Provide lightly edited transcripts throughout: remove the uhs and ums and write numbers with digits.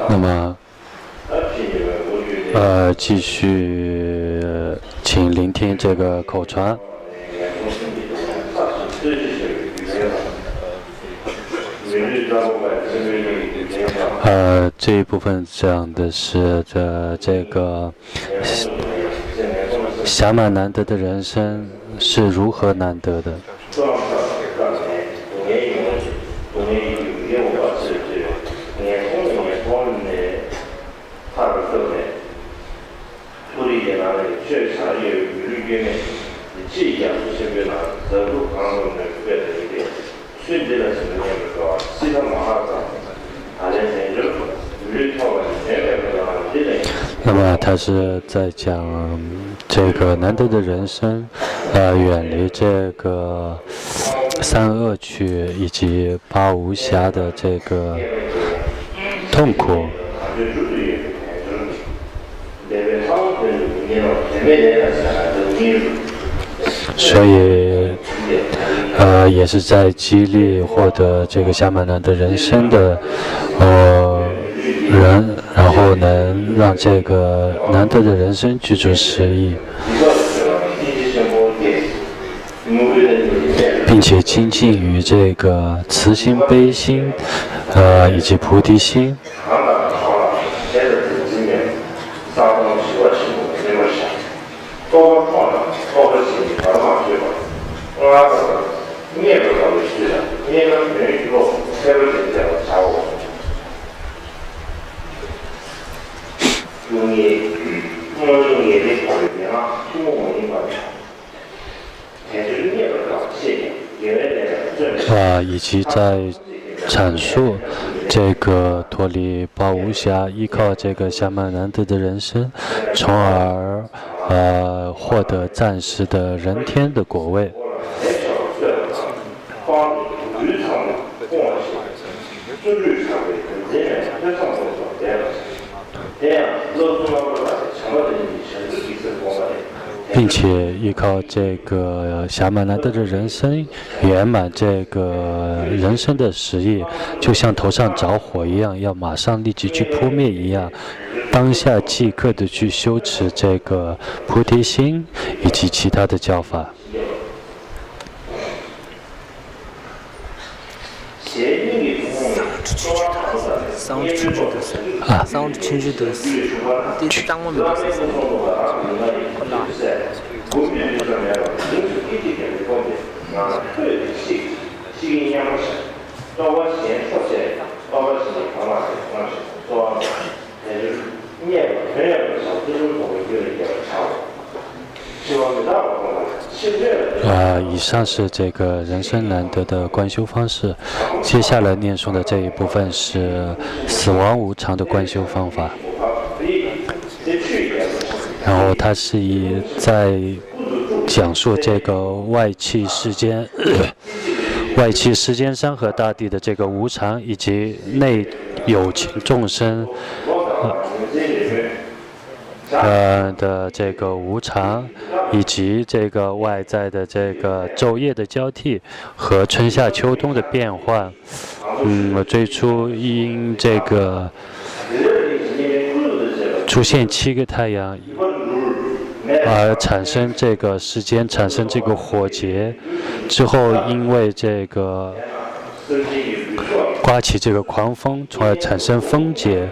那么，继续请聆听这个口传。这一部分讲的是这个暇满难得的人生是如何难得的。那么他是在讲这个难得的人生，远离这个三恶趣以及八无暇的这个痛苦。所以，也是在激励获得这个暇满难得人生的人，然后能让这个难得的人生具足实意，并且精进于这个慈心、悲心，以及菩提心。以及在阐述这个脱离八无暇，依靠这个暇满难得的人生，从而获得暂时的人天的果位。并且依靠这个暇满难得的人生，圆满这个人生的实意，就像头上着火一样，要马上立即去扑灭一样，当下即刻的去修持这个菩提心以及其他的教法。以上是这个人生难得的观修方式。接下来念诵的这一部分是死亡无常的观修方法。然后他是在讲述这个外气世间山河大地的这个无常，以及内有情众生的这个无常，以及这个外在的这个昼夜的交替和春夏秋冬的变换。最初因这个出现7个太阳而产生这个时间，产生这个火劫之后，因为这个刮起这个狂风，从而产生风劫。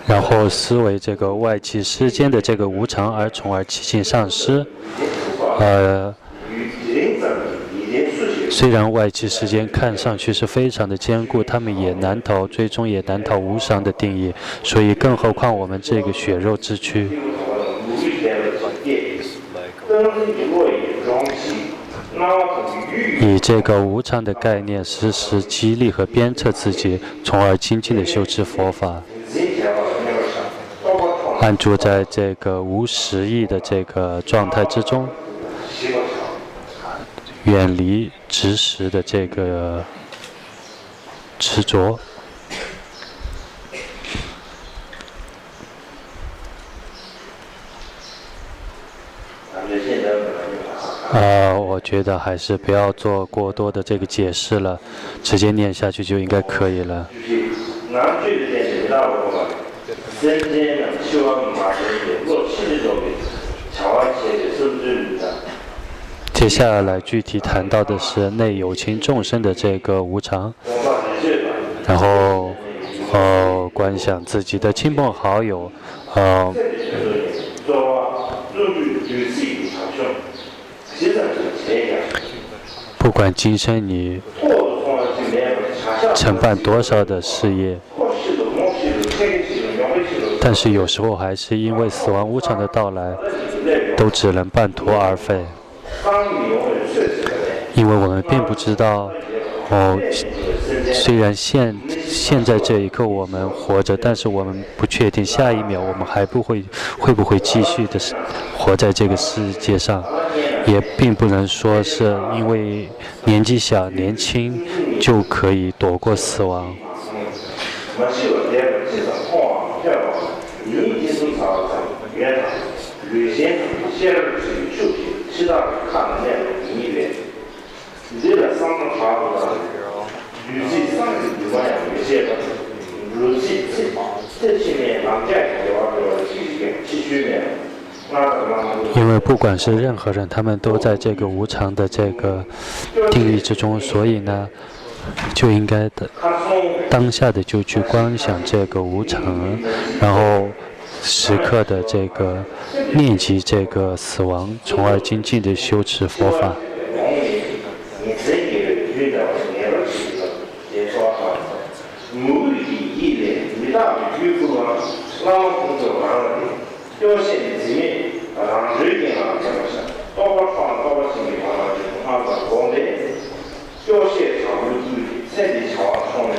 然后思维这个外气世间的这个无常，而从而气性丧失。虽然外气世间看上去是非常的坚固，他们也难逃，最终也难逃无常的定义。所以，更何况我们这个血肉之躯。以这个无常的概念，时时激励和鞭策自己，从而精进的修持佛法，安住在这个无实意的这个状态之中，远离执实的这个执着。我觉得还是不要做过多的这个解释了，直接念下去就应该可以了。接下来具体谈到的是内有情众生的这个无常，然后观想自己的亲朋好友，不管今生你承办多少的事业，但是有时候还是因为死亡无常的到来，都只能半途而废。因为我们并不知道，虽然现在这一刻我们活着，但是我们不确定下一秒我们还会不会继续的活在这个世界上，也并不能说是因为年纪小年轻就可以躲过死亡。因为不管是任何人，他们都在这个无常的这个定律之中，所以呢，就应该的当下的就去观想这个无常，然后时刻的这个念及这个死亡，从而精进的修持佛法。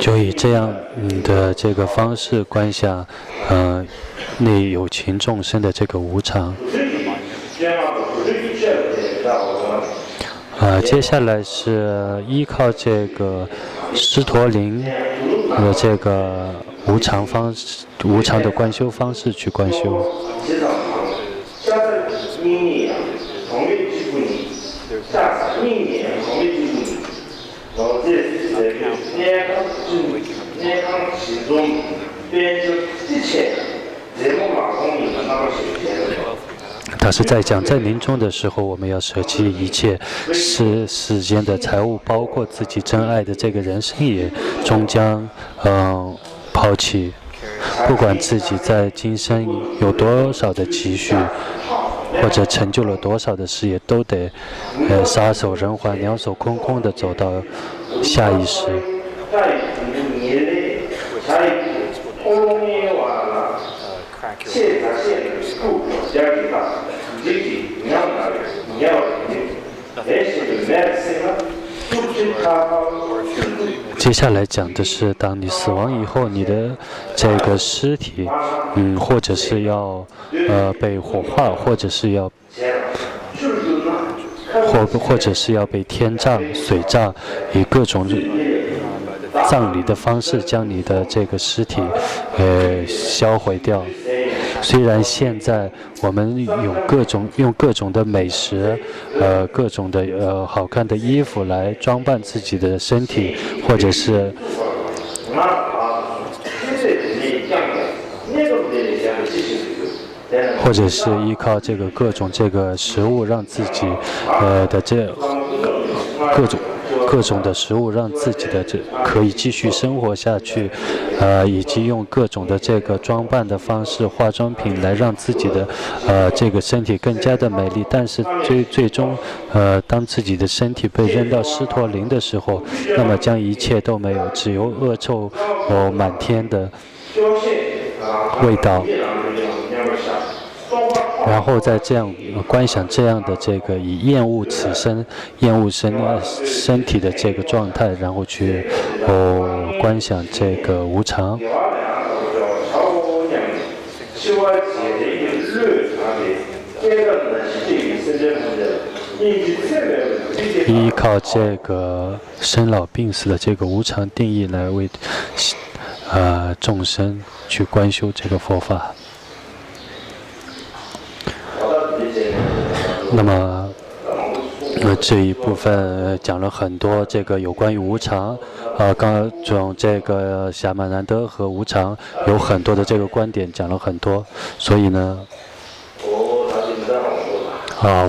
就以这样的这个方式观想，内有情众生的这个无常。接下来是依靠这个狮驼铃的这个无常的观修方式去观修。他是在讲，在临终的时候，我们要舍弃一切世间的财物，包括自己真爱的这个人生也终将抛弃。不管自己在今生有多少的积蓄，或者成就了多少的事业，都得撒手人寰，两手空空的走到下一世。接下来讲的是，当你死亡以后，你的这个尸体，或者是要被火化，或者是要被天葬、水葬，以各种葬礼的方式将你的这个尸体销毁掉。虽然现在我们用各种的美食，各种的好看的衣服来装扮自己的身体，或者是依靠这个各种这个食物让自己的这各种的食物让自己的可以继续生活下去，以及用各种的这个装扮的方式、化妆品来让自己的这个身体更加的美丽。但是最终当自己的身体被扔到狮驼铃的时候，那么将一切都没有，只有恶臭满天的味道。然后在这样观想这样的这个以厌恶此生、厌恶身体的这个状态，然后去观想这个无常。依靠这个生老病死的这个无常定义来为众生去观修这个佛法。那么这一部分讲了很多这个有关于无常，刚从这个夏曼南德和无常有很多的这个观点讲了很多，所以呢，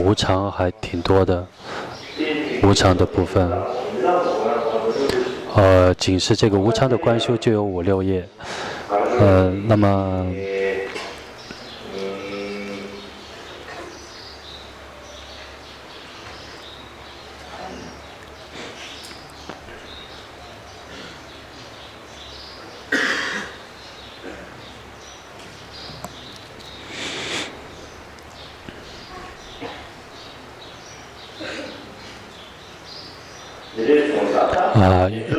无常还挺多的，无常的部分，仅是这个无常的观修就有5、6页，那么。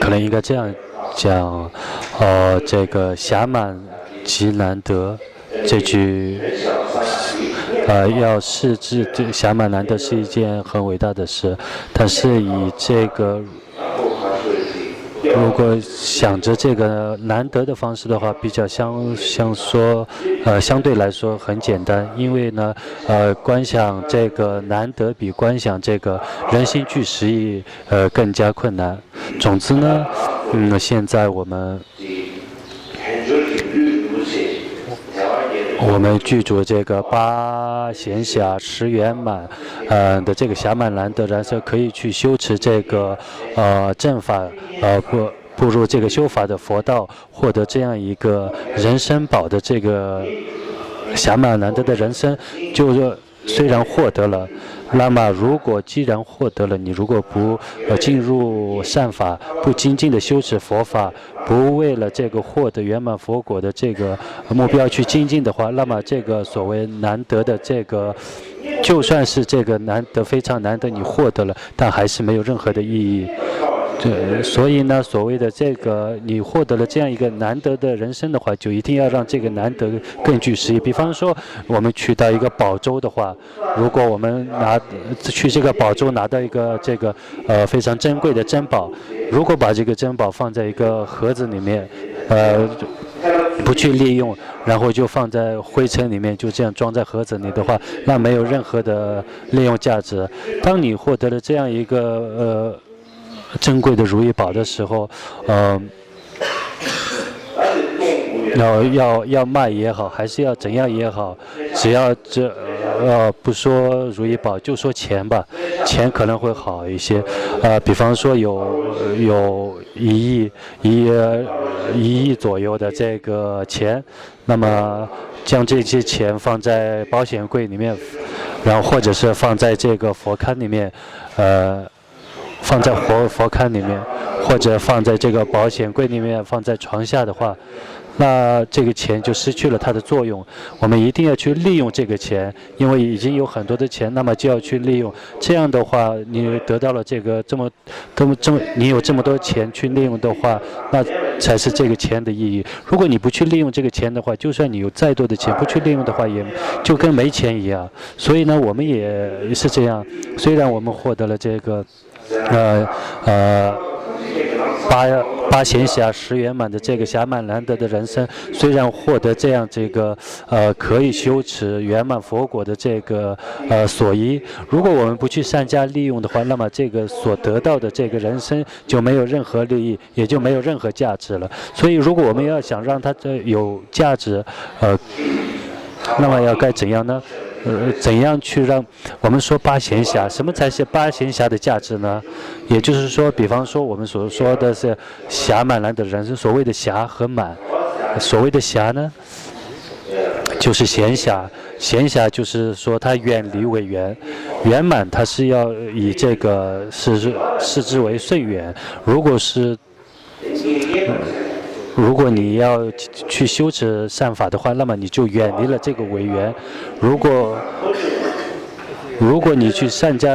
可能应该这样讲，这个暇满即难得这句，要视之，这暇满难得是一件很伟大的事，但是以这个。如果想着这个难得的方式的话，比较相对来说很简单，因为呢，观想这个难得比观想这个人心具实义更加困难。总之呢，现在我们具足这个8闲暇10圆满，的这个暇满难得然是可以去修持这个正法，步入这个修法的佛道，获得这样一个人身宝的这个暇满难得的人生，就是虽然获得了。那么，既然获得了，你如果不进入善法，不精进的修持佛法，不为了这个获得圆满佛果的这个目标去精进的话，那么这个所谓难得的这个，就算是这个难得非常难得你获得了，但还是没有任何的意义。所以呢，所谓的这个你获得了这样一个难得的人生的话，就一定要让这个难得更具实义。比方说，我们去到一个宝州的话，如果我们去这个宝州拿到一个这个非常珍贵的珍宝，如果把这个珍宝放在一个盒子里面，不去利用，然后就放在灰尘里面，就这样装在盒子里的话，那没有任何的利用价值。当你获得了这样一个珍贵的如意宝的时候，要卖也好，还是要怎样也好，只要不说如意宝，就说钱吧，钱可能会好一些。比方说有1亿左右的这个钱，那么将这些钱放在保险柜里面，然后或者是放在这个佛龛里面，放在佛龛里面，或者放在这个保险柜里面，放在床下的话，那这个钱就失去了它的作用。我们一定要去利用这个钱，因为已经有很多的钱，那么就要去利用。这样的话，你得到了这个你有这么多钱去利用的话，那才是这个钱的意义。如果你不去利用这个钱的话，就算你有再多的钱，不去利用的话，也就跟没钱一样。所以呢，我们也是这样。虽然我们获得了这个。8闲暇10圆满的这个暇满难得的人生，虽然获得这样这个可以修持圆满佛果的这个所依，如果我们不去善加利用的话，那么这个所得到的这个人生就没有任何利益，也就没有任何价值了。所以，如果我们要想让它有价值，那么要该怎样呢？怎样去让我们说8闲暇？什么才是8闲暇的价值呢？也就是说，比方说我们所说的是暇满难得人生，所谓的暇和满，所谓的暇呢，就是闲暇。闲暇就是说它远离为圆，圆满它是要以这个视之为甚远。如果你要去修持善法的话，那么你就远离了这个违缘。如果你去善加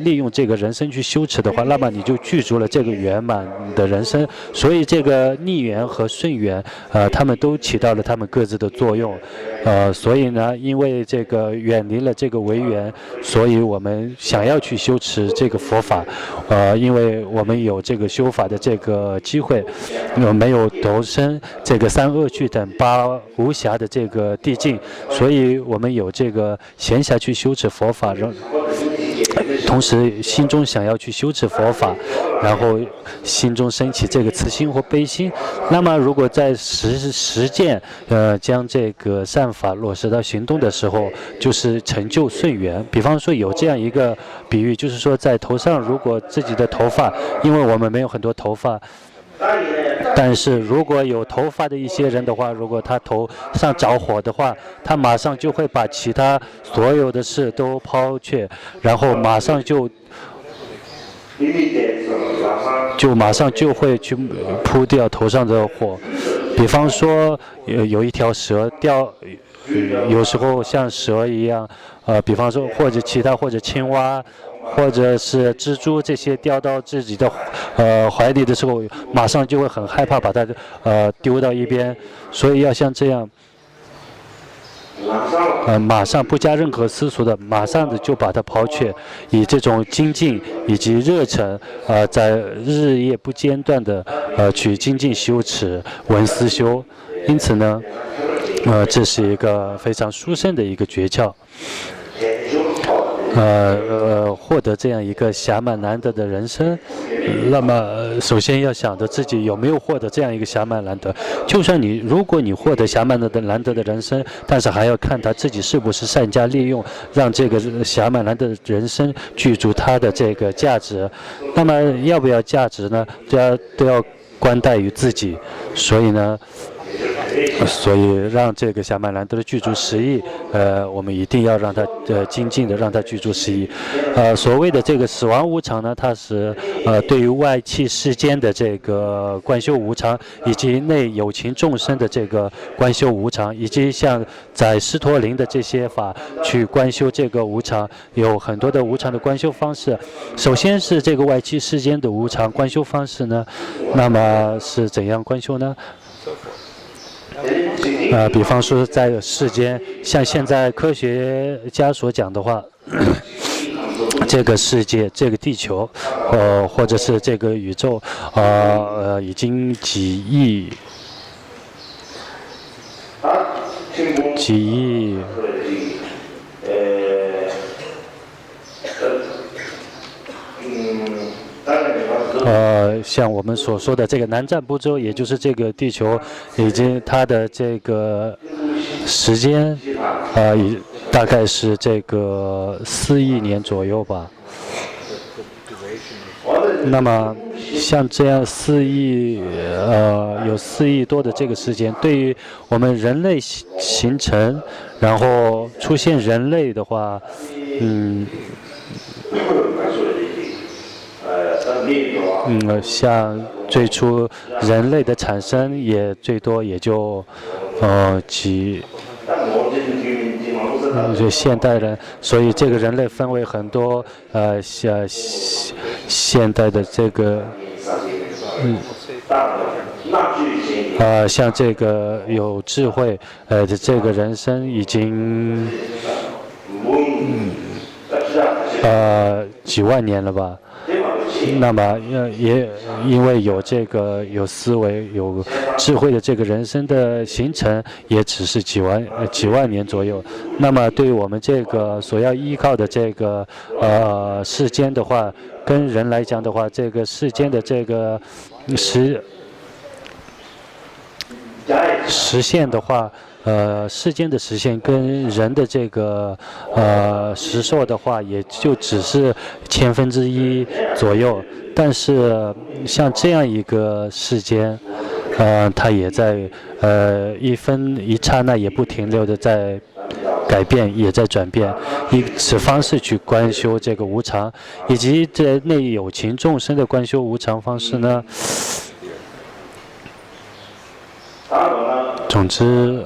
利用这个人生去修持的话，那么你就具足了这个圆满的人生。所以这个逆缘和顺缘，他们都起到了他们各自的作用。所以呢，因为这个远离了这个违缘，所以我们想要去修持这个佛法。因为我们有这个修法的这个机会，没有投身这个3恶趣等8无暇的这个地境，所以我们有这个闲暇去修持佛法。同时心中想要去修持佛法，然后心中升起这个慈心或悲心。那么如果在实践，将这个善法落实到行动的时候，就是成就顺缘。比方说有这样一个比喻，就是说在头上，如果自己的头发，因为我们没有很多头发。但是如果有头发的一些人的话，如果他头上着火的话，他马上就会把其他所有的事都抛却，然后马上就会去扑掉头上的火。比方说有一条蛇掉，有时候像蛇一样，比方说或者其他或者青蛙。或者是蜘蛛这些掉到自己的怀里的时候，马上就会很害怕，把它丢到一边。所以要像这样，马上不加任何思索的，马上的就把它抛却，以这种精进以及热忱，在日夜不间断的去精进修持闻思修。因此呢，这是一个非常殊胜的一个诀窍。获得这样一个暇满难得的人生，那么首先要想着自己有没有获得这样一个暇满难得。就算如果你获得暇满难得的人生，但是还要看他自己是不是善加利用，让这个暇满难得的人生具足它的这个价值。那么要不要价值呢？都要关待于自己。所以让这个暇满难得的具足实义，我们一定要让它精进的让它具足实义。所谓的这个死亡无常呢，它是对于外气世间的这个观修无常，以及内有情众生的这个观修无常，以及像在狮驼林的这些法去观修这个无常，有很多的无常的观修方式。首先是这个外气世间的无常观修方式呢，那么是怎样观修呢？比方说在世间，像现在科学家所讲的话，这个世界、这个地球，或者是这个宇宙，已经几亿像我们所说的这个南瞻部洲，也就是这个地球，已经它的这个时间，大概是这个4亿年左右吧。那么像这样4亿，有4亿多的这个时间，对于我们人类形成，然后出现人类的话，像最初人类的产生也最多也就就现代人，所以这个人类分为很多像现代的这个像这个有智慧的这个人生已经几万年了吧。那么也因为有这个有思维有智慧的这个人生的形成，也只是几万年左右。那么对于我们这个所要依靠的这个世间的话，跟人来讲的话，这个世间的这个实现的话，世间的实现跟人的这个实受的话，也就只是1/1000左右。但是像这样一个世间，它也在一刹那也不停留的在改变，也在转变。以此方式去观修这个无常，以及这内有情众生的观修无常方式呢，总之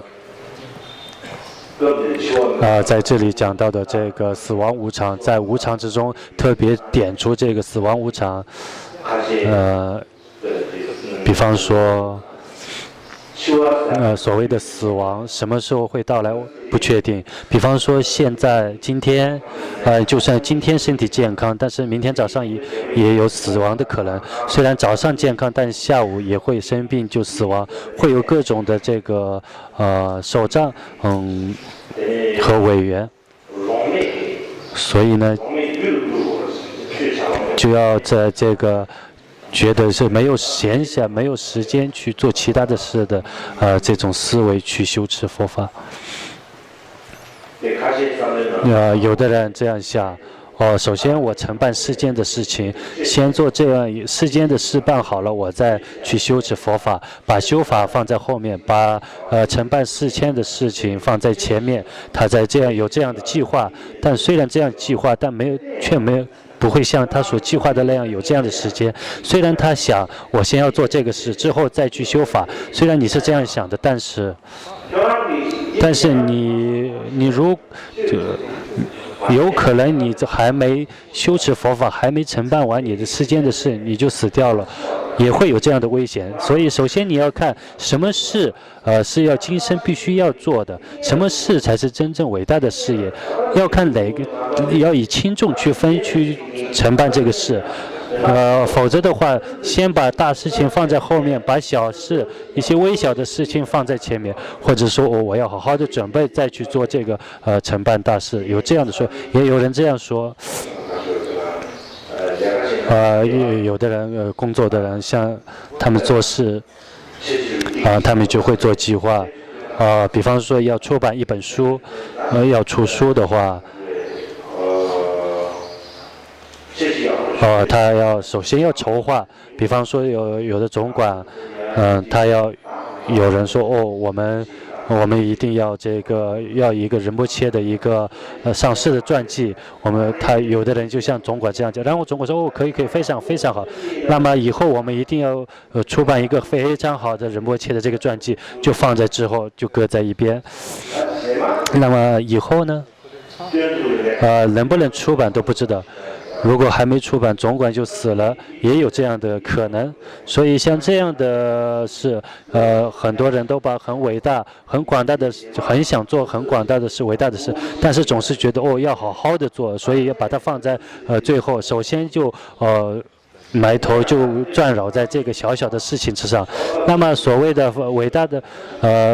在这里讲到的这个死亡无常，在无常之中特别点出这个死亡无常。比方说所谓的死亡什么时候会到来不确定。比方说今天就算今天身体健康，但是明天早上也有死亡的可能。虽然早上健康，但下午也会生病就死亡，会有各种的这个手杖和委员。所以呢就要在这个觉得是没有闲暇、没有时间去做其他的事的这种思维去修持佛法。有的人这样想。首先我承办世间的事情，先做这样世间的事办好了，我再去修持佛法，把修法放在后面，把承办世间的事情放在前面。他在有这样的计划，但虽然这样计划，但却没有不会像他所计划的那样有这样的时间。虽然他想我先要做这个事，之后再去修法，虽然你是这样想的，但是你有可能你这还没修持佛法，还没承办完你的世间的事，你就死掉了，也会有这样的危险。所以首先你要看什么事是要今生必须要做的，什么事才是真正伟大的事业，要看哪个，要以轻重去承办这个事。否则的话，先把大事情放在后面，把小事、一些微小的事情放在前面，或者说我要好好的准备再去做这个承办大事。有这样的说，也有人这样说。有的人工作的人，像他们做事，他们就会做计划。比方说要出版一本书，要出书的话。他首先要筹划，比方说有的总管，他有人说我们一定要要一个仁波切的一个上市的传记，有的人就像总管这样讲，然后总管说可以非常非常好，那么以后我们一定要出版一个非常好的仁波切的这个传记，就放在之后就搁在一边。那么以后呢，能不能出版都不知道。如果还没出版，总管就死了，也有这样的可能。所以像这样的事，很多人都把很伟大、很广大的，很想做很广大的事、伟大的事，但是总是觉得要好好的做，所以要把它放在最后。首先就埋头就转绕在这个小小的事情之上。那么所谓的伟大的，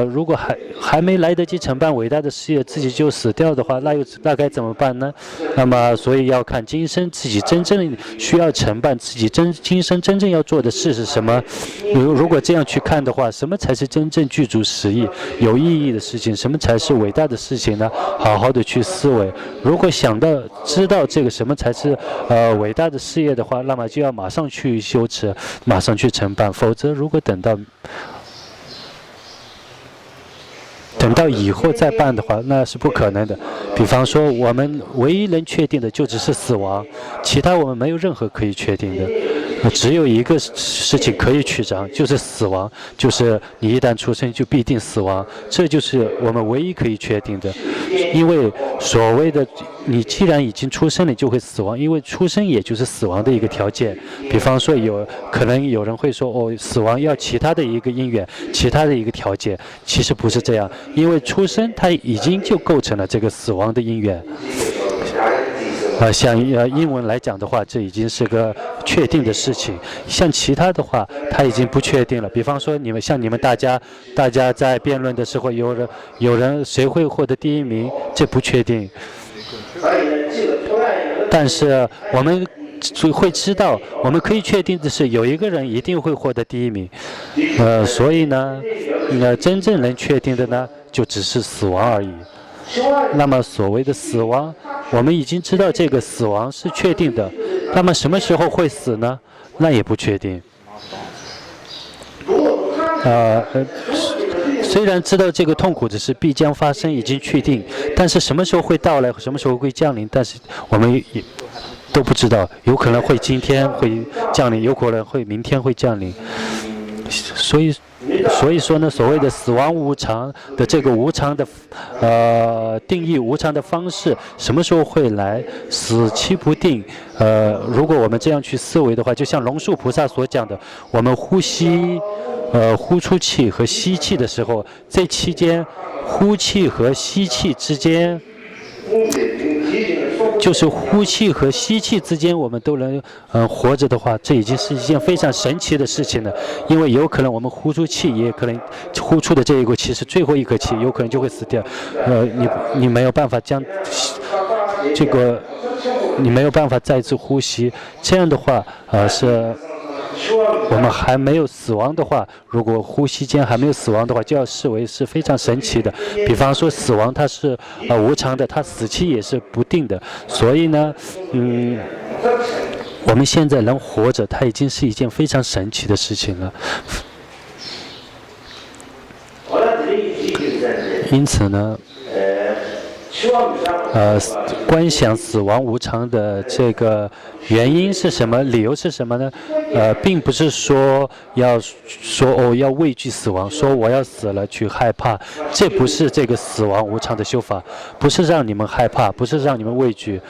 如果还没来得及承办伟大的事业，自己就死掉的话，那该怎么办呢？那么所以要看今生自己真正需要承办，自己今生真正要做的事是什么。如果这样去看的话，什么才是真正具足实义、有意义的事情？什么才是伟大的事情呢？好好的去思维。如果知道这个什么才是伟大的事业的话，那么就要马上去修持，马上去承办。否则，如果等到以后再办的话，那是不可能的。比方说，我们唯一能确定的就只是死亡，其他我们没有任何可以确定的。只有一个事情可以曲张，就是死亡，就是你一旦出生就必定死亡，这就是我们唯一可以确定的。因为所谓的你既然已经出生了，就会死亡，因为出生也就是死亡的一个条件。比方说可能有人会说死亡要其他的一个因缘，其他的一个条件，其实不是这样，因为出生它已经就构成了这个死亡的因缘。像英文来讲的话，这已经是个确定的事情。像其他的话，它已经不确定了。比方说，你们大家在辩论的时候，有人谁会获得第一名，这不确定。但是我们会知道，我们可以确定的是，有一个人一定会获得第一名。所以呢，真正能确定的呢，就只是死亡而已。那么所谓的死亡，我们已经知道这个死亡是确定的。那么什么时候会死呢？那也不确定。虽然知道这个痛苦的事必将发生，已经确定，但是什么时候会到来，什么时候会降临，但是我们也都不知道。有可能会今天会降临，有可能会明天会降临。所以说呢，所谓的死亡无常的这个无常的定义，无常的方式，什么时候会来，死期不定。如果我们这样去思维的话，就像龙树菩萨所讲的，我们呼出气和吸气的时候，这期间呼气和吸气之间，就是呼气和吸气之间，我们都能活着的话，这已经是一件非常神奇的事情了。因为有可能我们呼出气，也可能呼出的这一口气是最后一口气，有可能就会死掉。你没有办法将这个你没有办法再次呼吸。这样的话，是我们还没有死亡的话，如果呼吸间还没有死亡的话，就要视为是非常神奇的。比方说死亡它是无常的，它死期也是不定的。所以呢，我们现在能活着，它已经是一件非常神奇的事情了。因此呢，观想死亡无常的这个原因是什么？理由是什么呢？并不是说要畏惧死亡，说我要死了去害怕，这不是这个死亡无常的修法，不是让你们害怕，不是让你们畏惧。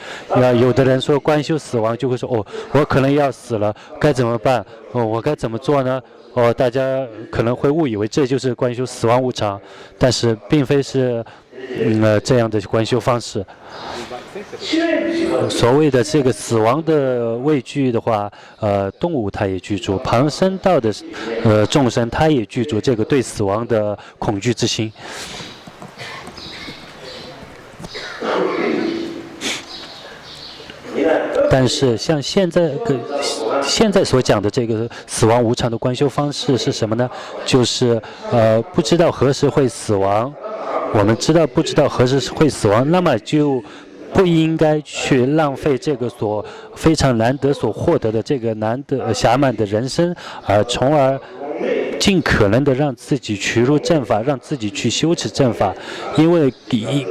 有的人说观修死亡就会说我可能要死了，该怎么办？我该怎么做呢？大家可能会误以为这就是观修死亡无常，但是并非是这样的观修方式。所谓的这个死亡的畏惧的话，动物它也具足，旁生道的众生它也具足这个对死亡的恐惧之心。但是像现在所讲的这个死亡无常的观修方式是什么呢？就是不知道何时会死亡，我们不知道何时会死亡，那么就不应该去浪费这个非常难得所获得的这个难得暇满的人生，从而尽可能的让自己取入正法，让自己去修持正法，因为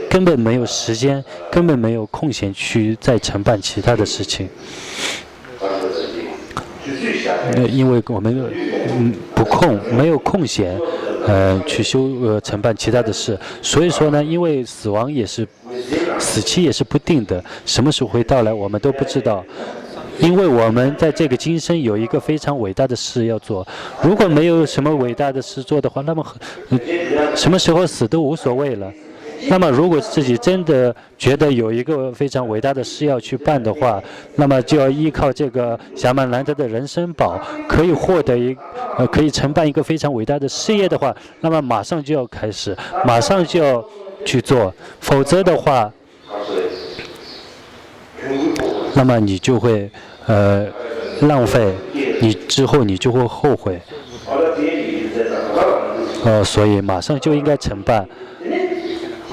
根本没有时间，根本没有空闲去再承办其他的事情。因为我们没有空闲，去承办其他的事，所以说呢，因为死期也是不定的，什么时候会到来我们都不知道。因为我们在这个今生有一个非常伟大的事要做，如果没有什么伟大的事做的话，那么什么时候死都无所谓了。那么如果自己真的觉得有一个非常伟大的事要去办的话，那么就要依靠这个暇满难得的人身宝，可以获得可以承办一个非常伟大的事业的话，那么马上就要开始，马上就要去做，否则的话，那么你就会浪费，之后你就会后悔。所以马上就应该承办，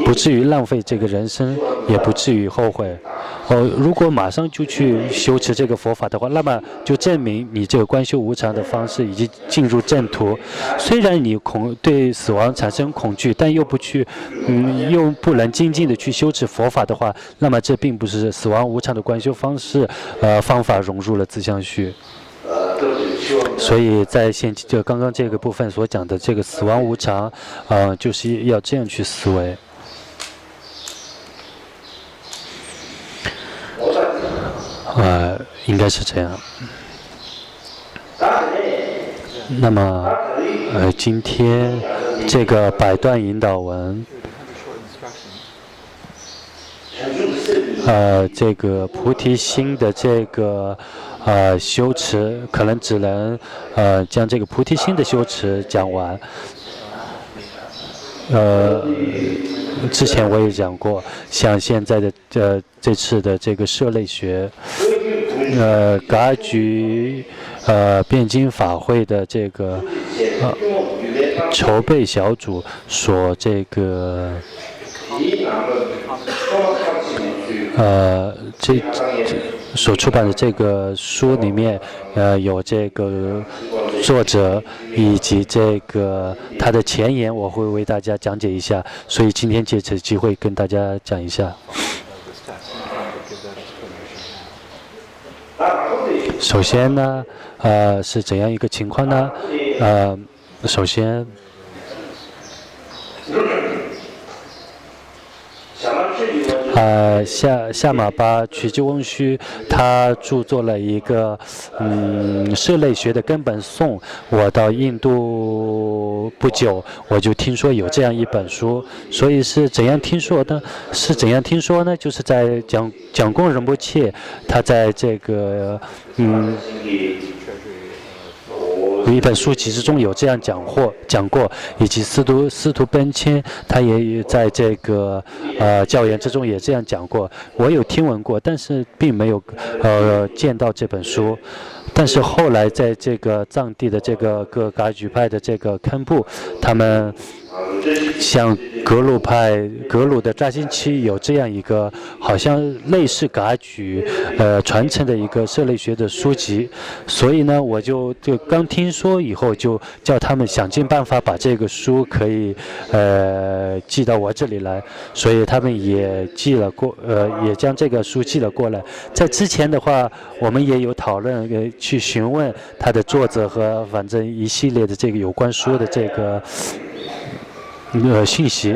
不至于浪费这个人生，也不至于后悔。如果马上就去修持这个佛法的话，那么就证明你这个观修无常的方式已经进入正途。虽然你对死亡产生恐惧，但又不能精进的去修持佛法的话，那么这并不是死亡无常的观修方式，方法融入了自相续。所以在就刚刚这个部分所讲的这个死亡无常，就是要这样去思维。应该是这样。那么，今天这个百段引导文，这个菩提心的这个修持，可能只能将这个菩提心的修持讲完。之前我也讲过，像现在的这次的这个社类学，噶举辩经法会的这个筹备小组所这个所出版的这个书里面，有这个作者以及这个他的前言，我会为大家讲解一下，所以今天借此机会跟大家讲一下。首先呢，是怎样一个情况呢？首先，夏玛巴曲吉翁须他著作了一个社类学的根本颂。我到印度不久，我就听说有这样一本书，所以是怎样听说呢？就是在蒋公仁波切他在这个有一本书籍之中有这样讲过，以及司徒奔谦他也在这个教研之中也这样讲过。我有听闻过，但是并没有见到这本书。但是后来在这个藏地的这个各噶举派的这个堪布，他们像格鲁的扎新期有这样一个好像类似噶举传承的一个社类学的书籍，所以呢我就刚听说以后就叫他们想尽办法把这个书可以寄到我这里来，所以他们也也将这个书寄了过来。在之前的话我们也有讨论去询问他的作者和反正一系列的这个有关书的这个信息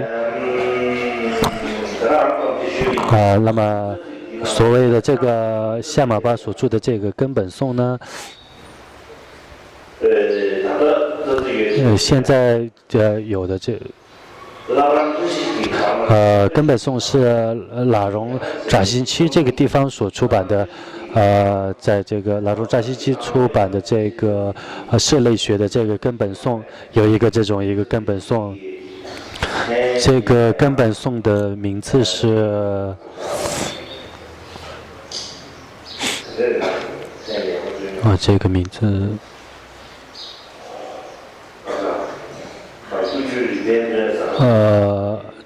那么所谓的这个夏玛巴所著的这个根本颂呢，现在有的根本颂是拉荣扎西期这个地方所出版的。在这个拉荣扎西期出版的这个社类学的这个根本颂，有一个根本颂。这个根本颂的名字是这个名字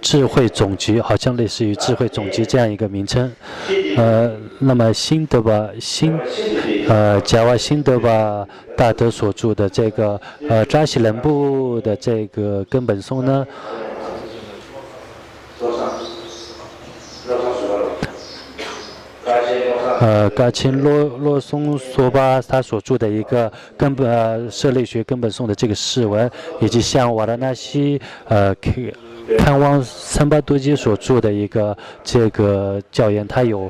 智慧总集，好像类似于智慧总集这样一个名称。那么贾瓦辛德巴大德所著的这个扎西伦布的这个根本颂呢，噶钦洛松索巴他所著的一个社类学根本颂的这个释文，以及像瓦拉纳西看望三巴多基所著的一个这个教研，他有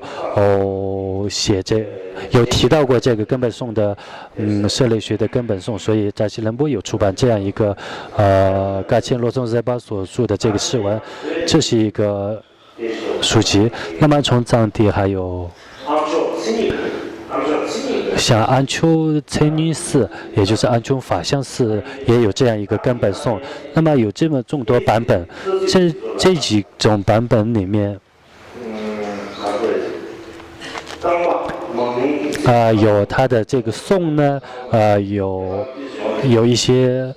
提到过这个根本颂的社类学的根本颂，所以扎西伦波有出版这样一个噶钦洛松塞巴所著的这个释文，这是一个书籍。那么从藏地还有像安丘岑尼寺，也就是安丘法相寺，也有这样一个根本颂。那么有这么众多版本，这几种版本里面，有它的这个颂呢，有一些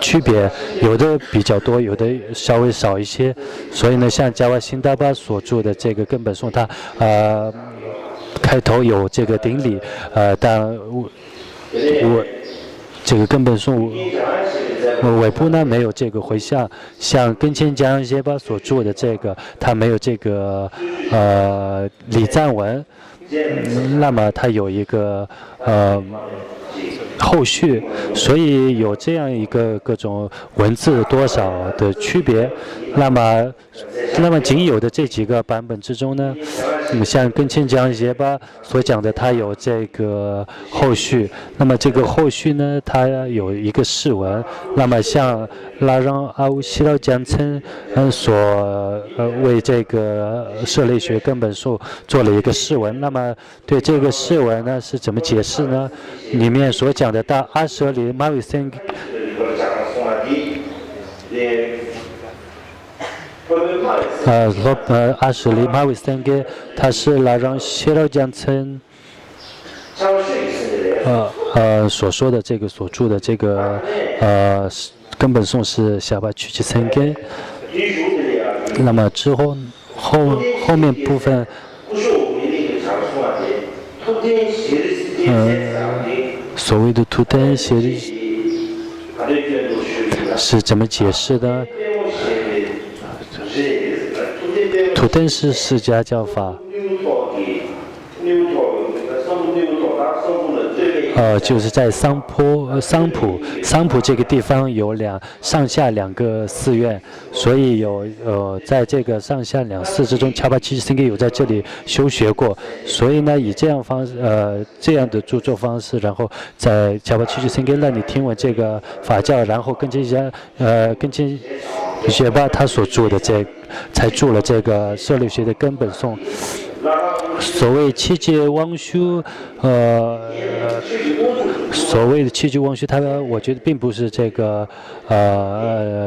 区别，有的比较多，有的稍微少一些。所以呢，像加瓦辛达巴所著的这个根本颂，它开头有这个顶礼，但这个根本颂尾部呢没有这个回向。像根谦江耶巴所著的这个，它没有这个礼赞文，那么它有一个后续，所以有这样一个各种文字多少的区别。那么仅有的这几个版本之中呢，像根谦江耶巴所讲的，它有这个后续。那么这个后续呢，它有一个释文。那么像拉让阿乌西劳江称所为这个社类学根本颂做了一个释文。那么对这个释文呢是怎么解释呢？里面所讲的大阿舍里马维森阿舍里马维森给他是拉让西劳江称所说的这个所著的这个根本颂是夏巴曲奇森给。那么之后后面部分所谓的图登写是怎么解释的？图登是释迦教法，就是在桑普这个地方有上下两个寺院，所以在这个上下两寺之中，恰巴七森给有在这里修学过，所以呢以这样的著作方式，然后在恰巴七森给那里听闻这个法教，然后跟学巴他所著的才著了这个社类学的根本颂。所谓七级汪修，所谓的七级汪修，我觉得并不是这个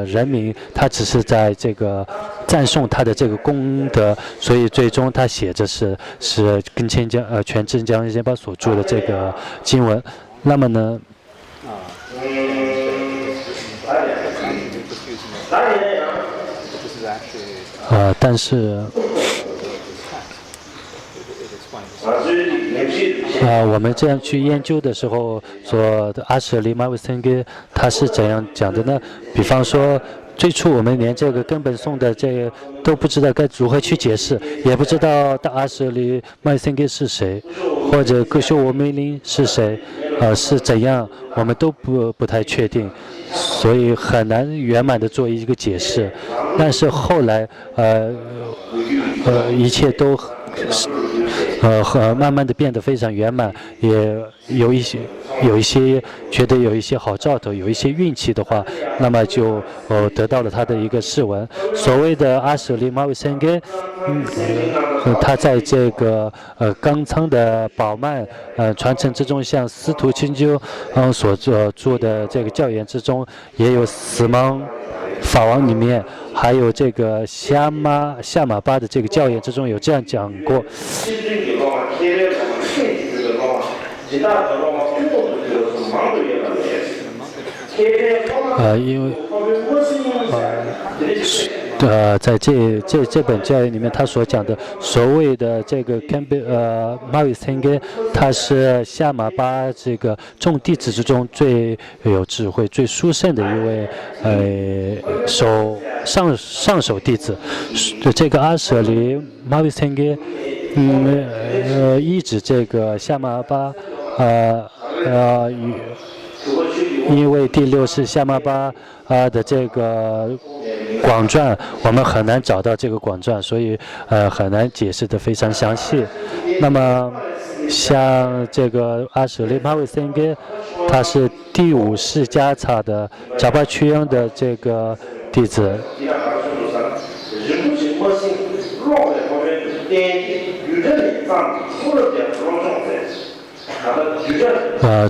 人民，他只是在这个赞颂他的这个功德，所以最终他写着是跟全真江先巴所著的这个经文。那么呢？但是我们这样去研究的时候，说阿舍利玛维森格他是怎样讲的呢？比方说，最初我们连这个根本颂的这个都不知道该如何去解释，也不知道大阿舍利玛维森格是谁，或者格修我梅林是谁，是怎样，我们都不太确定，所以很难圆满的做一个解释。但是后来，一切都慢慢的变得非常圆满，也有一些觉得有一些好兆头，有一些运气的话，那么就得到了他的一个释文。所谓的阿舍利玛维森格，他在这个冈仓的宝曼传承之中，像司徒清鸠所做的这个教言之中，也有死亡法王里面，还有这个夏玛巴的这个教言之中有这样讲过。因为在这本教义里面，他所讲的所谓的这个玛维森格，他是夏玛巴这个众弟子之中最有智慧、最殊胜的一位上首弟子。这个阿舍利玛维森格，依指这个夏玛巴，因为第六是夏玛巴的这个广传，我们很难找到这个广传，所以很难解释得非常详细。那么像这个阿舍利玛维森格，他是第五世迦查的扎巴屈央的这个弟子。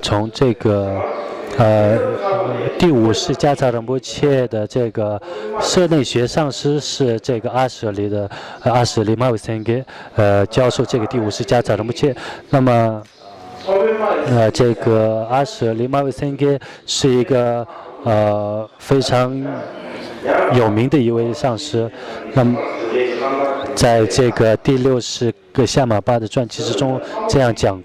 从这个第五世迦查仁波切的这个社内学上师是这个阿舍利玛维森格教授这个第五世迦查仁波切。那么这个阿舍利玛维森格是一个非常有名的一位上师。那么在这个第六世个夏玛巴的传记之中这样讲。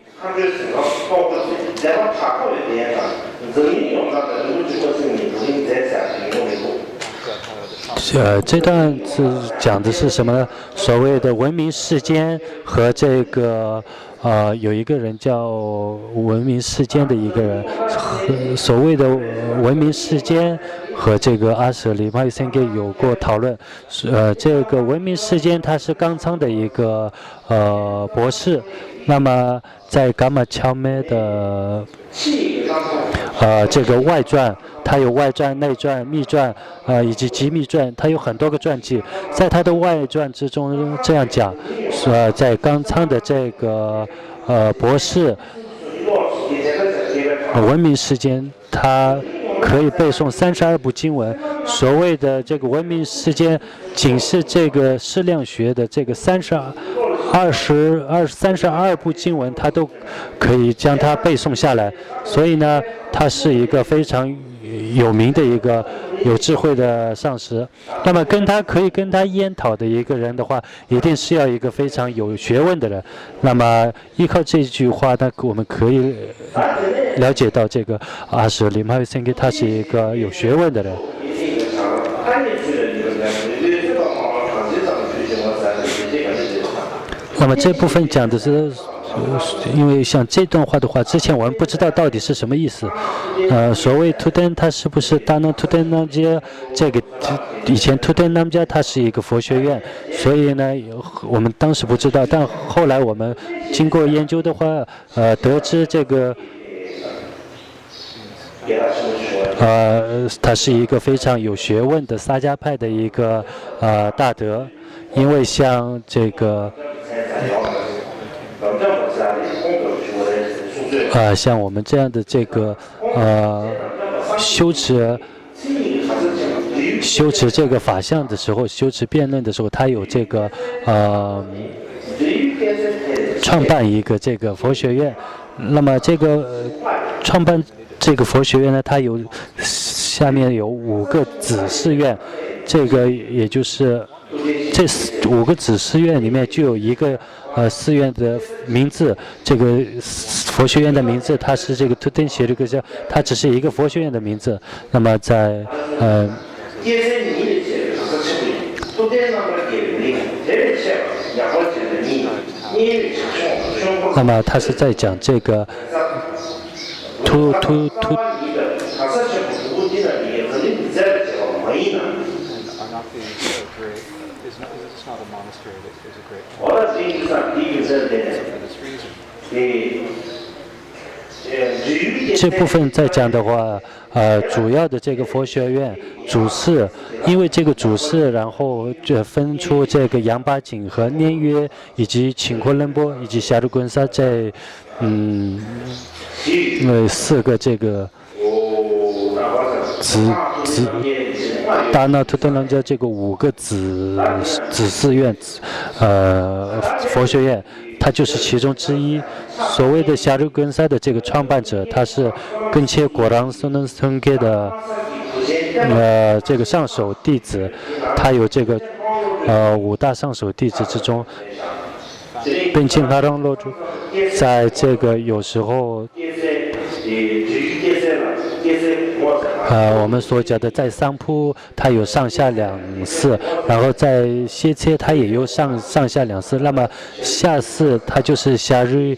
这段是讲的是什么呢？所谓的文明世间和这个有一个人叫文明世间的一个人，所谓的文明世间和这个阿舍利玛维森格有过讨论。这个文明世间他是冈仓的一个博士，那么在噶玛乔梅的这个外传，他有外传、内传、秘传以及机密传，他有很多个传记。在他的外传之中这样讲，在冈仓的这个博士文明世间，他可以背诵32部经文。所谓的这个文明世间，仅是这个释量学的这个32部经文，他都可以将它背诵下来。所以呢，他是一个非常有名的一个有智慧的上师。那么可以跟他研讨的一个人的话，一定是要一个非常有学问的人。那么依靠这句话呢，我们可以了解到这个阿舍利玛维森格他是一个有学问的人。那么这部分讲的是，因为像这段话的话，之前我们不知道到底是什么意思。所谓图登，它是不是达那图登南迦？这个以前图登南迦它是一个佛学院，所以呢，我们当时不知道，但后来我们经过研究的话，得知这个。他是一个非常有学问的萨迦派的一个大德，因为像这个像我们这样的这个修持这个法相的时候，修持辩论的时候，他有这个创办一个这个佛学院。那么这个创办这个佛学院呢，它有下面有5个子寺院，这个也就是这5个子寺院里面就有一个寺院的名字，这个佛学院的名字它是这个图腾写这个叫，它只是一个佛学院的名字。那么在那么他是在讲这个这部分在讲的话，主要的这个佛学院主寺，因为这个主寺，然后就分出这个杨巴景和念约以及请阔仁波以及夏鲁滚沙这4个这个大那图登人家这个5个子寺院，佛学院，它就是其中之一。所谓的夏鲁滚沙的这个创办者，他是根切果然松能僧给的这个上首弟子，他有这个5大上首弟子之中，并且他让落住，在这个有时候。我们所讲的在桑铺，它有上下2寺，然后在歇切它也有上下2寺。那么下寺它就是夏日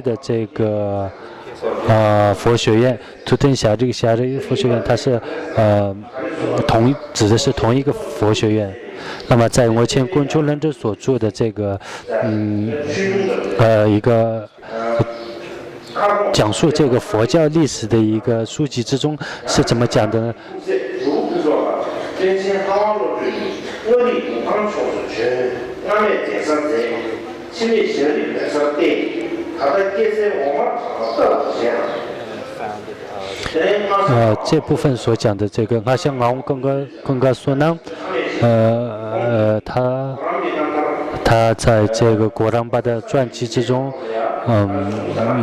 的这个佛学院，图腾夏这个夏日佛学院，它是指的是同一个佛学院。那么在我前滚珠仁者所著的这个一个。讲述这个佛教历史的一个书籍之中是怎么讲的呢？这部分所讲的这个阿香昂更加说呢，他在这个果然巴的传记之中。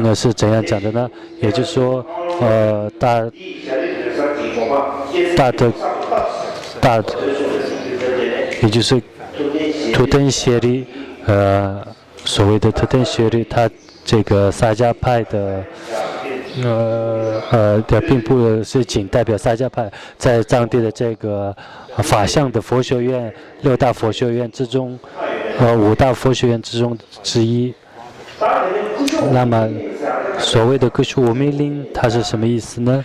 那是怎样讲的呢？也就是说，也就是图腾协力，所谓的图腾协力，他这个萨迦派的，并不是仅代表萨迦派，在藏地的这个法相的佛学院6大佛学院之中，5大佛学院之中之一。那么，所谓的格须无命令，它是什么意思呢？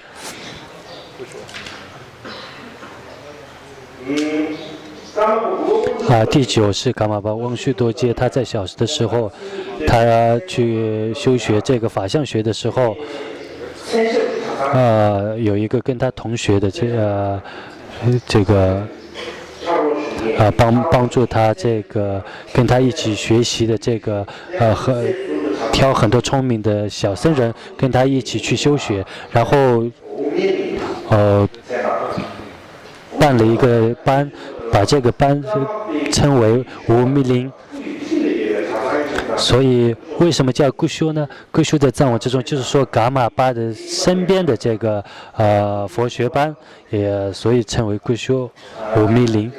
第9是噶玛巴翁须多杰，他在小的时候，他去修学这个法相学的时候，有一个跟他同学的这个。帮助他这个跟他一起学习的这个挑很多聪明的小僧人跟他一起去修学，然后办了一个班，把这个班称为无密林。所以为什么叫固修呢？固修在藏文之中就是说噶玛巴的身边的这个佛学班，也所以称为固修无密林。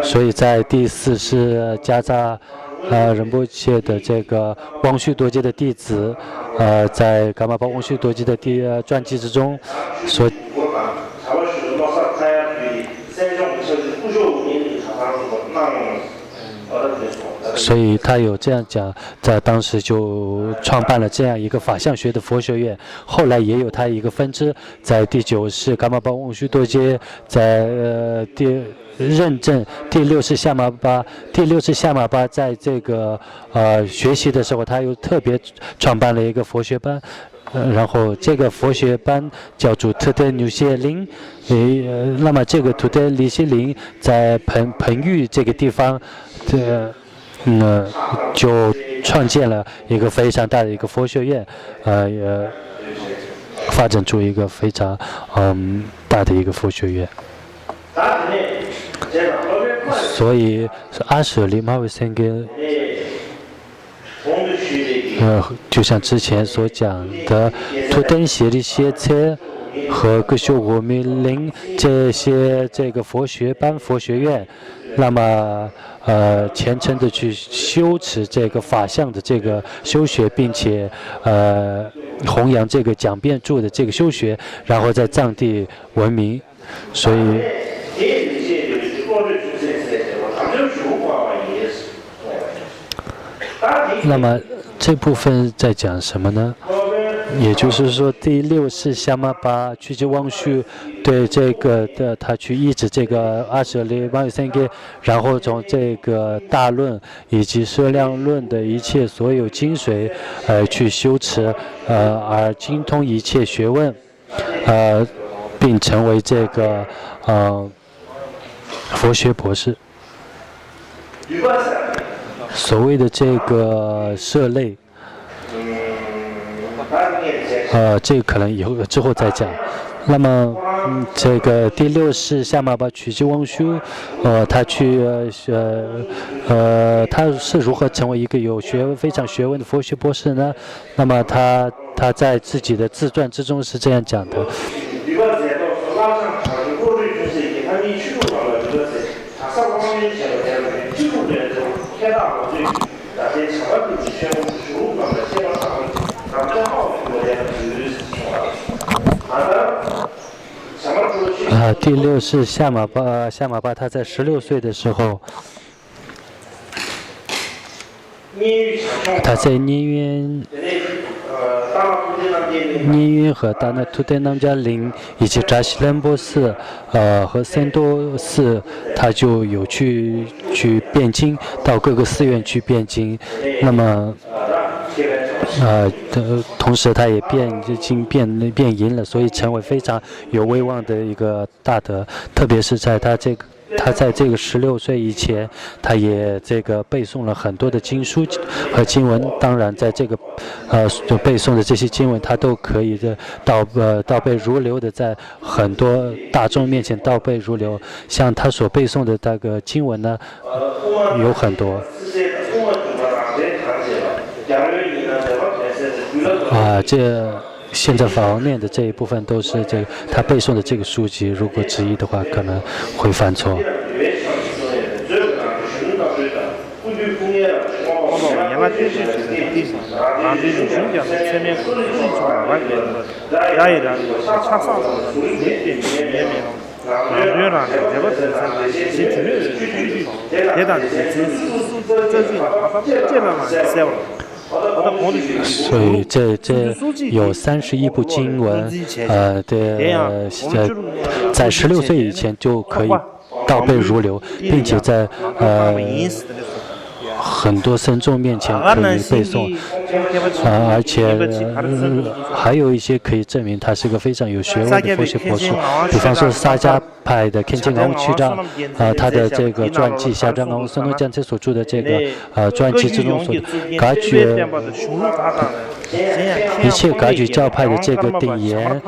所以在第4是迦扎仁波切的这个汪须多杰的弟子，在噶玛巴汪须多杰的传记之中所。所以他有这样讲，在当时就创办了这样一个法相学的佛学院。后来也有他一个分支，在第9是噶玛巴翁须多杰，在认证第6是夏玛巴，第6是夏玛巴在这个学习的时候，他又特别创办了一个佛学班。然后这个佛学班叫做特德纽谢林，那么这个特德纽谢林在彭玉这个地方，就创建了一个非常大的一个佛学院，也发展出一个非常大的一个佛学院。所以阿舍利玛维森跟就像之前所讲的图登协利歇车和格修我米林这个佛学班佛学院，那么虔诚的去修持这个法相的这个修学，并且弘扬这个讲辩著的这个修学，然后在藏地闻名，所以。那么这部分在讲什么呢？也就是说，第六是夏玛巴去就汪须对这个的他去抑制这个阿舍利玛维森给，然后从这个大论以及摄量论的一切所有精髓去修持，而精通一切学问，并成为这个佛学博士。所谓的这个涉类，这个可能以后之后再讲。那么，这个第六是夏玛巴曲吉翁修，他去他是如何成为一个有非常学问的佛学博士呢？那么他在自己的自传之中是这样讲的。第六是夏玛巴他在16岁的时候，他在涅渊和达那图德南加林以及扎西兰波寺和森多寺，他就有去辩经，到各个寺院去辩经。那么同时他也辩赢了，所以成为非常有威望的一个大德。特别是在他在这个16岁以前，他也这个背诵了很多的经书和经文。当然，在这个背诵的这些经文，他都可以倒背如流的，在很多大众面前倒背如流。像他所背诵的那个经文呢，有很多。这现在法王念的这一部分都是这个他背诵的这个书籍，如果质疑的话，可能会犯错。所以这有31部经文，在16岁以前就可以倒背如流，并且在很多僧众面前可以背诵，而且还有一些可以证明他是个非常有学问的佛学博士。比方说萨迦派的肯钦昂区长，他的这个传记夏张昂僧诺江切所著的这个传记之中所噶举一切噶举教派的这个定言，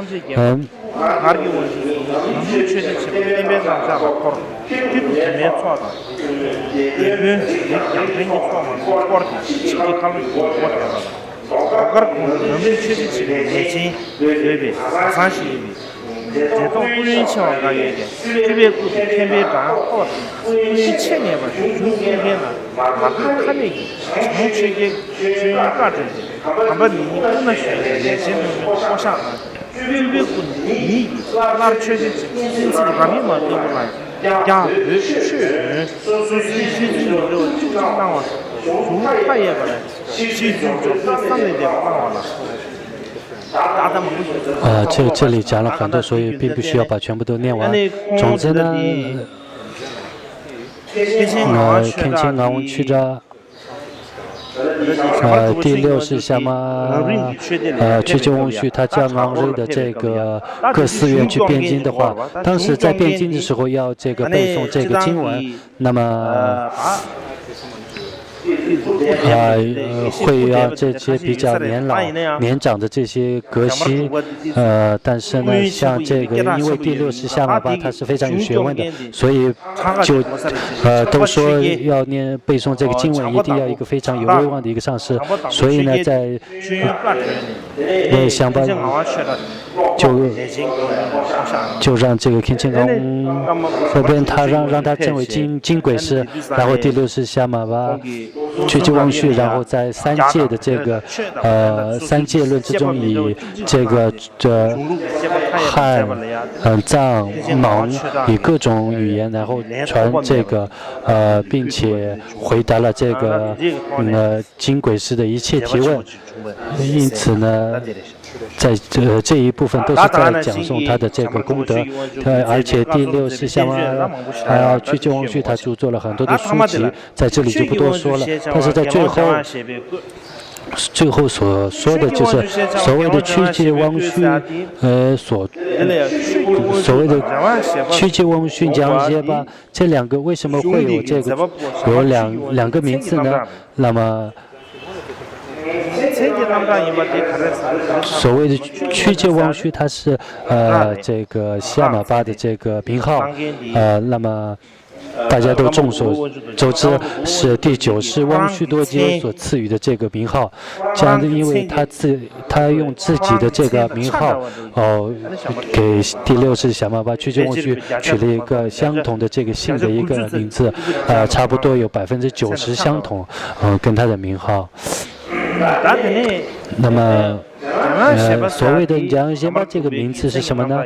这里讲了很多，所以并不需要把全部都念完。总之呢，肯钦昂区长。第六是夏玛屈就翁须他将昂瑞的这个各寺院去辩经的话，当时在辩经的时候要这个背诵这个经文，那么会让这些比较年长的这些格西，但是呢，像这个，因为第六是夏玛巴，它是非常有学问的，所以就都说要背诵这个经文，一定要一个非常有威望的一个上师，所以呢，在香巴就让这个天庆刚这边他让他称为金鬼师，然后第六是夏玛巴去救王旭，然后在三界的这个三界论之中，以这个汉、藏、蒙以各种语言，然后传这个并且回答了这个金鬼师的一切提问，因此呢。在这一部分都是在讲诵他的这个功德，而且第六是夏玛去救王旭，他著作了很多的书籍，在这里就不多说了。但是在最后所说的就是所谓的曲解汪旭，所谓的曲解汪旭讲解吧，这两个为什么会有这个有两个名字呢？那么。所谓的曲解汪旭，它是这个夏玛巴的这个名号，那么大家都众所周知是第9世汪旭多杰所赐予的这个名号。这样的，因为他用自己的这个名号，给第6世夏玛巴曲解汪旭取了一个相同的这个姓的一个名字，差不多有90%相同，跟他的名号。那么，所谓的蒋扬先巴这个名字是什么呢？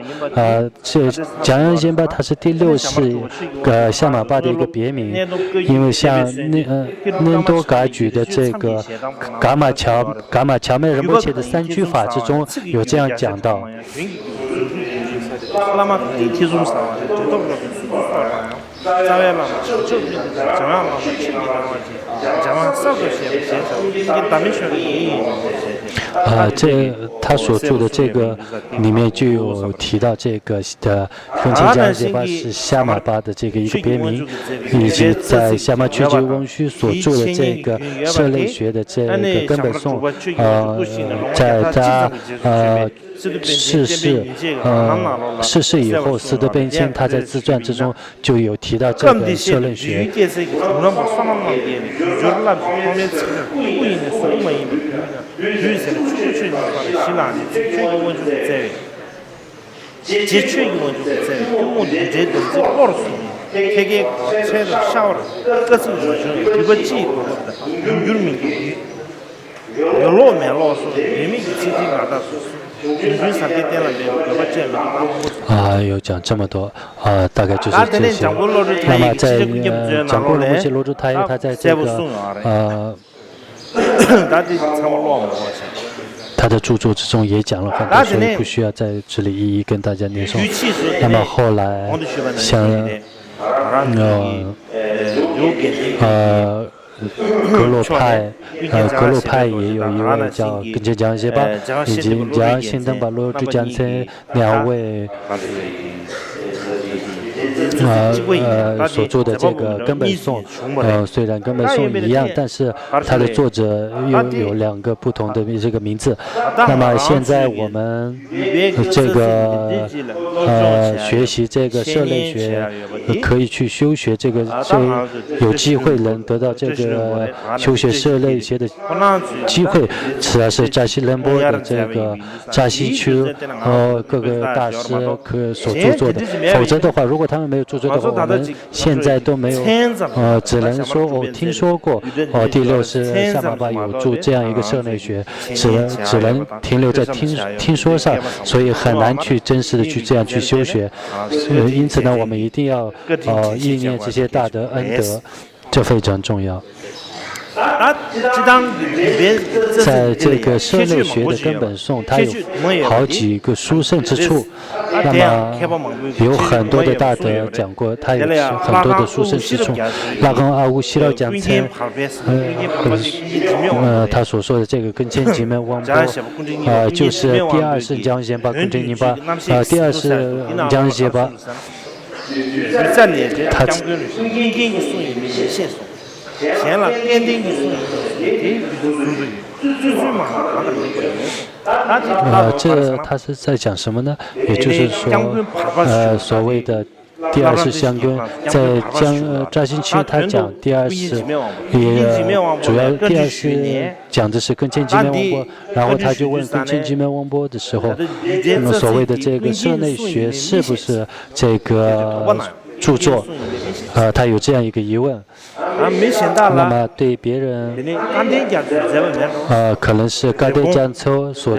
这蒋扬先巴他是第6世夏玛巴的一个别名，因为像念多噶举的这个噶玛乔麦仁波切的3句法之中有这样讲到。他所著的这个里面就有提到这个的跟前讲解巴是夏玛巴的这个一个别名，以及在夏玛曲解汪旭所著的这个社类学的这个根本颂，在他逝世以后，斯德边谦他在自传之中就有提到这个社论学。有讲这么多大概就是这些。那么在讲过了那些罗珠他在这个他的著作之中也讲了很多，所以不需要在这里一一跟大家念诵。那么后来像格洛派也有一位叫跟前讲些吧，以及讲新登巴罗珠讲这2位。所做的这个根本颂，虽然根本颂一样，但是它的作者又有2个不同的这个名字。那么现在我们这个学习这个社类学，可以去修学这个，有机会能得到这个修学社类学的机会，主要是扎西仁波的这个扎西区各个大师所著作的。否则的话，如果他们没有著作的话，我们现在都没有，只能说听说过第6世夏玛巴有著这样一个社内学，只能停留在听说上，所以很难去真实的去这样去修学。因此呢，我们一定要意念这些大德恩德，这非常重要。在这个社类学的根本颂，它有好几个殊胜之处。那么有很多的大德讲过，它有很多的殊胜之处。拉康阿乌西老讲称，他所说的这个跟前吉门汪波，就是第2世江贤巴跟真尼巴，第2世江贤巴，他显了奠定的是给最嘛那个美国人，这他是在讲什么呢？也就是说，所谓的第二世相根，在扎新区他讲第二世，也主要第二世讲的是跟见吉面王波，然后他就问跟见吉面王波的时候，那么所谓的这个社内学是不是这个著作？他有这样一个疑问。那么对别人，可能是嘎德江州所，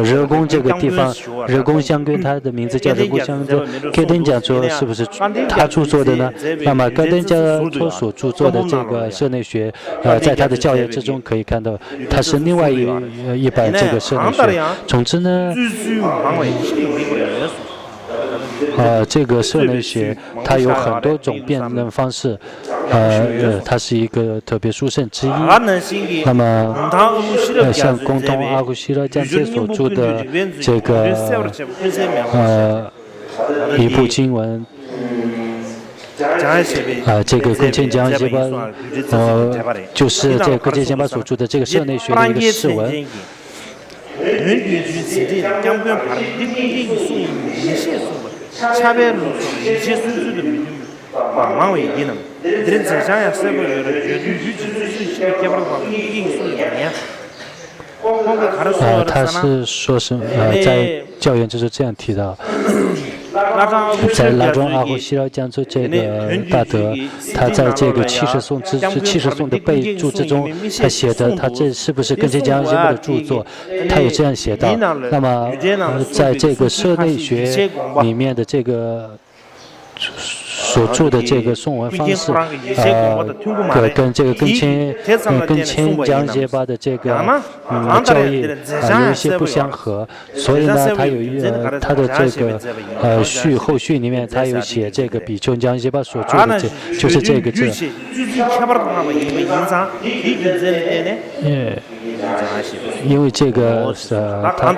热宫这个地方，热宫相根，它的名字叫热宫相根。嘎德江州是不是他著作的呢？那么嘎德江州所著作的这个社内学，在他的教研之中可以看到，它是另外一版这个社内学。总之呢。这个社内学它有很多种辩论方式，它是一个特别殊胜之一。那么，像共同阿古西拉江街所著的这个一部经文，这个根切江西巴，就是这个根切江巴所著的这个社内学的一个释文。차별로 이제 순수도 망망 얘기는 이런 세상에 세고 유지 개발하고 이게 他是说是在教员就是这样提到，在拉中阿胡西拉江州这个大德，他在这个七十颂的备注之中，他写的他这是不是跟这江西部的著作？他有这样写到。那么在这个社内学里面的这个所著的这个颂文方式，跟这个跟千江结巴的这个教义有一些不相合，所以呢，他有他的这个后续里面，他有写这个比丘江结巴所著的就是这个字。因为这个他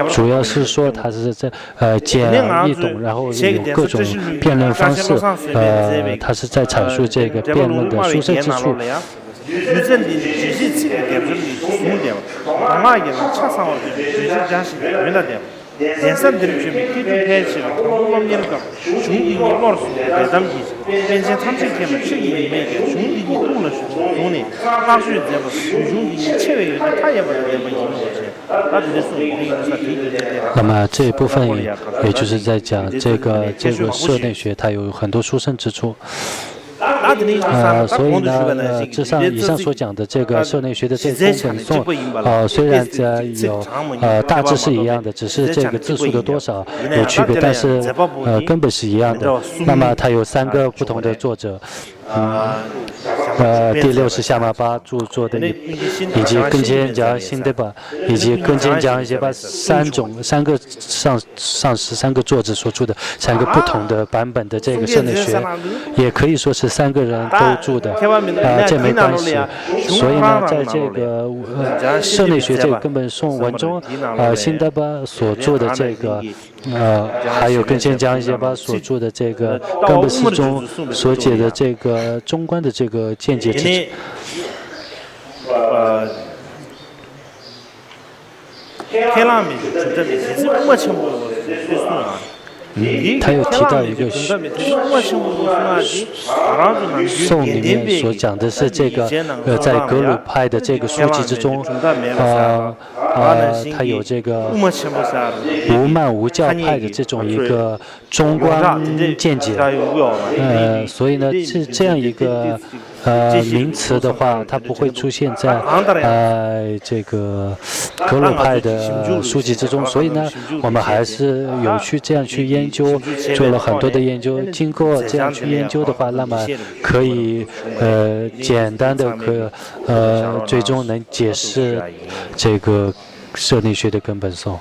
主要是说他是在简易懂，然后有各种辩论方式，他是在阐述这个辩论的殊胜之处。那么这一部分也就是在讲这个社内学，它有很多殊胜之处。所以呢，以上所讲的这个社内学的这个根本颂，虽然有大致是一样的，只是这个字数的多少有区别，但是根本是一样的。那么它有3个不同的作者。第6是夏玛巴著作的，以及根坚加辛德巴，以及根坚加一些巴3个上师3个作者所著的3个不同的版本的这个社内学，也可以说是3个人都著的，这没关系。所以呢，在这个社内学这个根本颂文中，辛德巴所著的这个。还有根坚加一些巴所著的这个根本释中所解的这个中观的这个见解之他又提到一个颂里面所讲的是这个在格鲁派的这个书籍之中，他有这个无慢无教派的这种一个中观见解，所以呢是这样一个名词的话，它不会出现在这个格鲁派的书籍之中，所以呢，我们还是有这样去研究，做了很多的研究。经过这样去研究的话，那么可以简单的最终能解释这个社内学的根本颂。